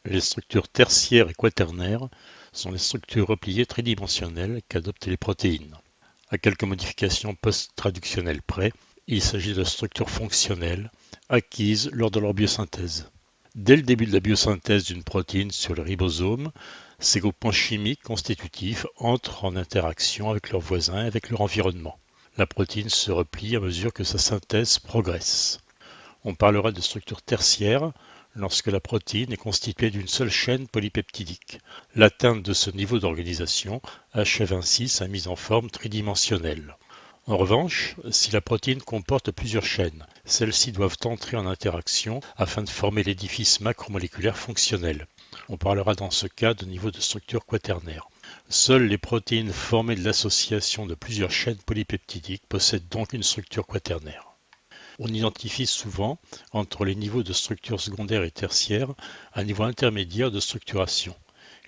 Les structures tertiaires et quaternaires sont les structures repliées tridimensionnelles qu'adoptent les protéines. À quelques modifications post-traductionnelles près, il s'agit de structures fonctionnelles acquises lors de leur biosynthèse. Dès le début de la biosynthèse d'une protéine sur le ribosome, ces groupements chimiques constitutifs entrent en interaction avec leurs voisins et avec leur environnement. La protéine se replie à mesure que sa synthèse progresse. On parlera de structure tertiaire lorsque la protéine est constituée d'une seule chaîne polypeptidique. L'atteinte de ce niveau d'organisation achève ainsi sa mise en forme tridimensionnelle. En revanche, si la protéine comporte plusieurs chaînes, celles-ci doivent entrer en interaction afin de former l'édifice macromoléculaire fonctionnel. On parlera dans ce cas de niveau de structure quaternaire. Seules les protéines formées de l'association de plusieurs chaînes polypeptidiques possèdent donc une structure quaternaire. On identifie souvent, entre les niveaux de structure secondaire et tertiaire, un niveau intermédiaire de structuration.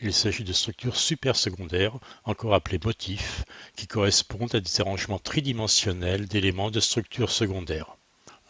Il s'agit de structures supersecondaires, encore appelées motifs, qui correspondent à des arrangements tridimensionnels d'éléments de structure secondaire.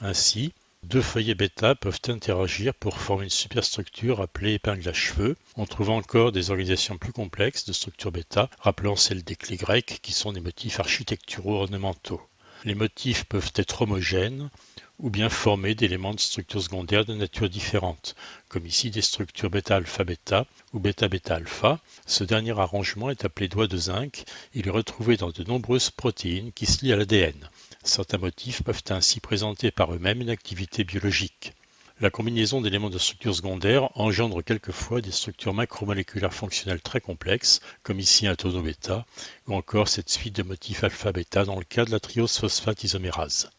Ainsi, deux feuillets bêta peuvent interagir pour former une superstructure appelée épingle à cheveux. On trouve encore des organisations plus complexes de structures bêta, rappelant celles des clés grecques, qui sont des motifs architecturaux ornementaux. Les motifs peuvent être homogènes ou bien formés d'éléments de structures secondaires de nature différente, comme ici des structures bêta-alpha-bêta ou bêta-bêta-alpha. Ce dernier arrangement est appelé doigt de zinc. Il est retrouvé dans de nombreuses protéines qui se lient à l'ADN. Certains motifs peuvent ainsi présenter par eux-mêmes une activité biologique. La combinaison d'éléments de structure secondaire engendre quelquefois des structures macromoléculaires fonctionnelles très complexes, comme ici un tonneau bêta, ou encore cette suite de motifs alpha-bêta dans le cas de la triose phosphate isomérase.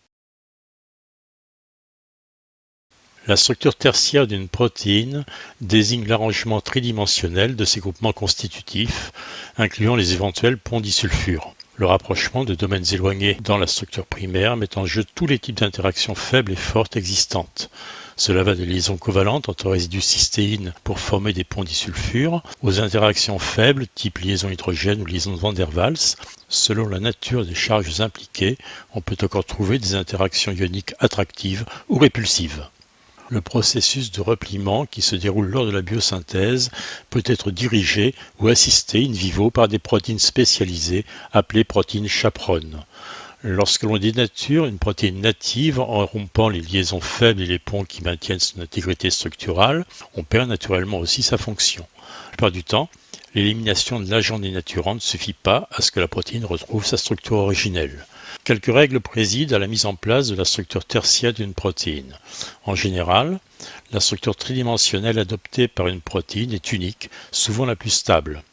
La structure tertiaire d'une protéine désigne l'arrangement tridimensionnel de ses groupements constitutifs, incluant les éventuels ponts disulfures. Le rapprochement de domaines éloignés dans la structure primaire met en jeu tous les types d'interactions faibles et fortes existantes. Cela va des liaisons covalentes entre résidus cystéine pour former des ponts disulfures, aux interactions faibles type liaison hydrogène ou liaison de Van der Waals. Selon la nature des charges impliquées, on peut encore trouver des interactions ioniques attractives ou répulsives. Le processus de repliement qui se déroule lors de la biosynthèse peut être dirigé ou assisté in vivo par des protéines spécialisées appelées protéines chaperones. Lorsque l'on dénature une protéine native en rompant les liaisons faibles et les ponts qui maintiennent son intégrité structurale, on perd naturellement aussi sa fonction. La plupart du temps, l'élimination de l'agent dénaturant ne suffit pas à ce que la protéine retrouve sa structure originelle. Quelques règles président à la mise en place de la structure tertiaire d'une protéine. En général, la structure tridimensionnelle adoptée par une protéine est unique, souvent la plus stable.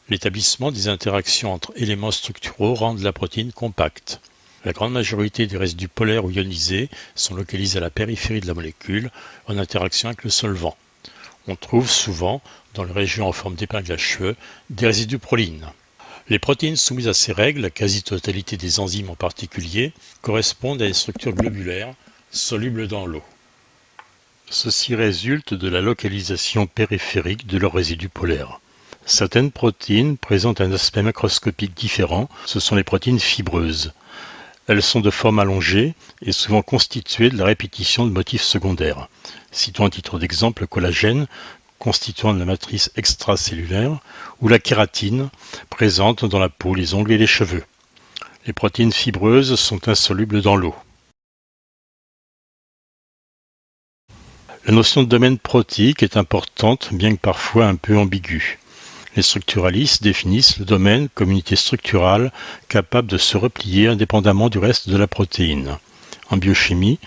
L'établissement des interactions entre éléments structuraux rend la protéine compacte. La grande majorité des résidus polaires ou ionisés sont localisés à la périphérie de la molécule en interaction avec le solvant. On trouve souvent, dans les régions en forme d'épingle à cheveux, des résidus prolines. Les protéines soumises à ces règles, la quasi-totalité des enzymes en particulier, correspondent à des structures globulaires solubles dans l'eau. Ceci résulte de la localisation périphérique de leurs résidus polaires. Certaines protéines présentent un aspect macroscopique différent, ce sont les protéines fibreuses. Elles sont de forme allongée et souvent constituées de la répétition de motifs secondaires. Citons à titre d'exemple le collagène, constituant de la matrice extracellulaire, ou la kératine, présente dans la peau, les ongles et les cheveux. Les protéines fibreuses sont insolubles dans l'eau. La notion de domaine protéique est importante, bien que parfois un peu ambiguë. Les structuralistes définissent le domaine comme unité structurale capable de se replier indépendamment du reste de la protéine. En biochimie,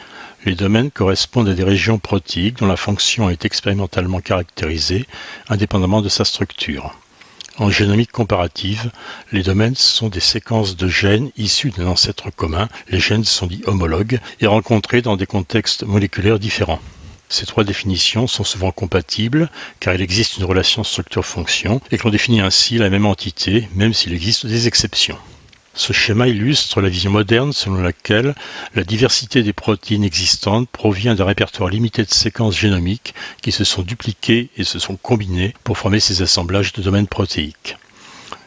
les domaines correspondent à des régions protéiques dont la fonction est expérimentalement caractérisée, indépendamment de sa structure. En génomique comparative, les domaines sont des séquences de gènes issus d'un ancêtre commun. Les gènes sont dits homologues et rencontrés dans des contextes moléculaires différents. Ces trois définitions sont souvent compatibles car il existe une relation structure-fonction et que l'on définit ainsi la même entité, même s'il existe des exceptions. Ce schéma illustre la vision moderne selon laquelle la diversité des protéines existantes provient d'un répertoire limité de séquences génomiques qui se sont dupliquées et se sont combinées pour former ces assemblages de domaines protéiques.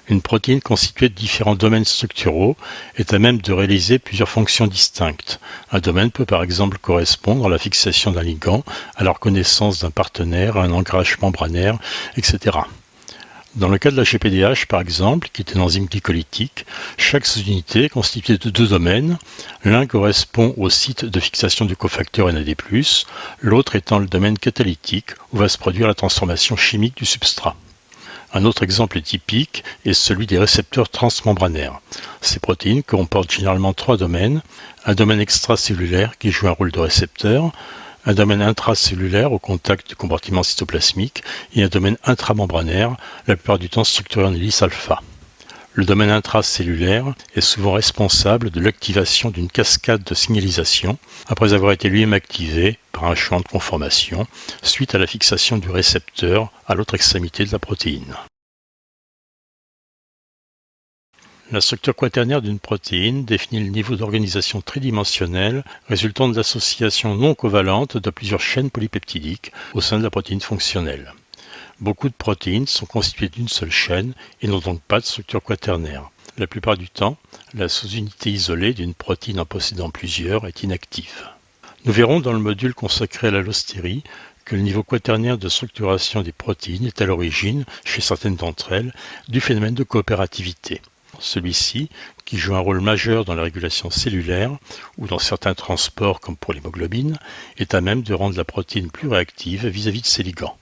Une protéine constituée de différents domaines structuraux est à même de réaliser plusieurs fonctions distinctes. Un domaine peut par exemple correspondre à la fixation d'un ligand, à la reconnaissance d'un partenaire, à un ancrage membranaire, etc. Dans le cas de la GPDH, par exemple, qui est une enzyme glycolytique, chaque sous-unité est constituée de deux domaines. L'un correspond au site de fixation du cofacteur NAD+, l'autre étant le domaine catalytique, où va se produire la transformation chimique du substrat. Un autre exemple typique est celui des récepteurs transmembranaires. Ces protéines comportent généralement trois domaines. Un domaine extracellulaire qui joue un rôle de récepteur, un domaine intracellulaire au contact du compartiment cytoplasmique et un domaine intramembranaire, la plupart du temps structuré en hélice alpha. Le domaine intracellulaire est souvent responsable de l'activation d'une cascade de signalisation après avoir été lui-même activé par un champ de conformation suite à la fixation du récepteur à l'autre extrémité de la protéine. La structure quaternaire d'une protéine définit le niveau d'organisation tridimensionnelle résultant de l'association non covalente de plusieurs chaînes polypeptidiques au sein de la protéine fonctionnelle. Beaucoup de protéines sont constituées d'une seule chaîne et n'ont donc pas de structure quaternaire. La plupart du temps, la sous-unité isolée d'une protéine en possédant plusieurs est inactive. Nous verrons dans le module consacré à l'allostérie que le niveau quaternaire de structuration des protéines est à l'origine, chez certaines d'entre elles, du phénomène de coopérativité. Celui-ci, qui joue un rôle majeur dans la régulation cellulaire ou dans certains transports comme pour l'hémoglobine, est à même de rendre la protéine plus réactive vis-à-vis de ses ligands.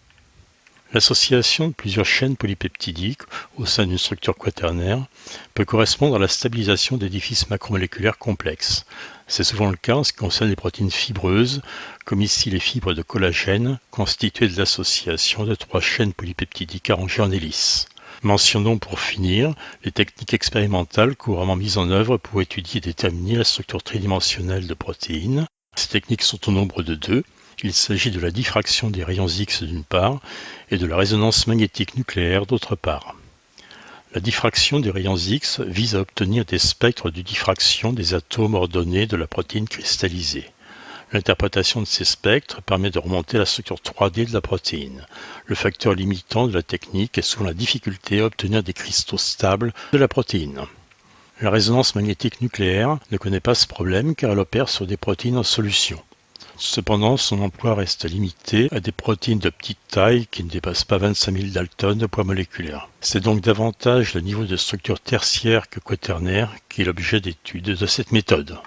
L'association de plusieurs chaînes polypeptidiques au sein d'une structure quaternaire peut correspondre à la stabilisation d'édifices macromoléculaires complexes. C'est souvent le cas en ce qui concerne les protéines fibreuses, comme ici les fibres de collagène constituées de l'association de trois chaînes polypeptidiques arrangées en hélice. Mentionnons pour finir les techniques expérimentales couramment mises en œuvre pour étudier et déterminer la structure tridimensionnelle de protéines. Ces techniques sont au nombre de deux. Il s'agit de la diffraction des rayons X d'une part et de la résonance magnétique nucléaire d'autre part. La diffraction des rayons X vise à obtenir des spectres de diffraction des atomes ordonnés de la protéine cristallisée. L'interprétation de ces spectres permet de remonter à la structure 3D de la protéine. Le facteur limitant de la technique est souvent la difficulté à obtenir des cristaux stables de la protéine. La résonance magnétique nucléaire ne connaît pas ce problème car elle opère sur des protéines en solution. Cependant, son emploi reste limité à des protéines de petite taille qui ne dépassent pas 25 000 daltons de poids moléculaire. C'est donc davantage le niveau de structure tertiaire que quaternaire qui est l'objet d'étude de cette méthode.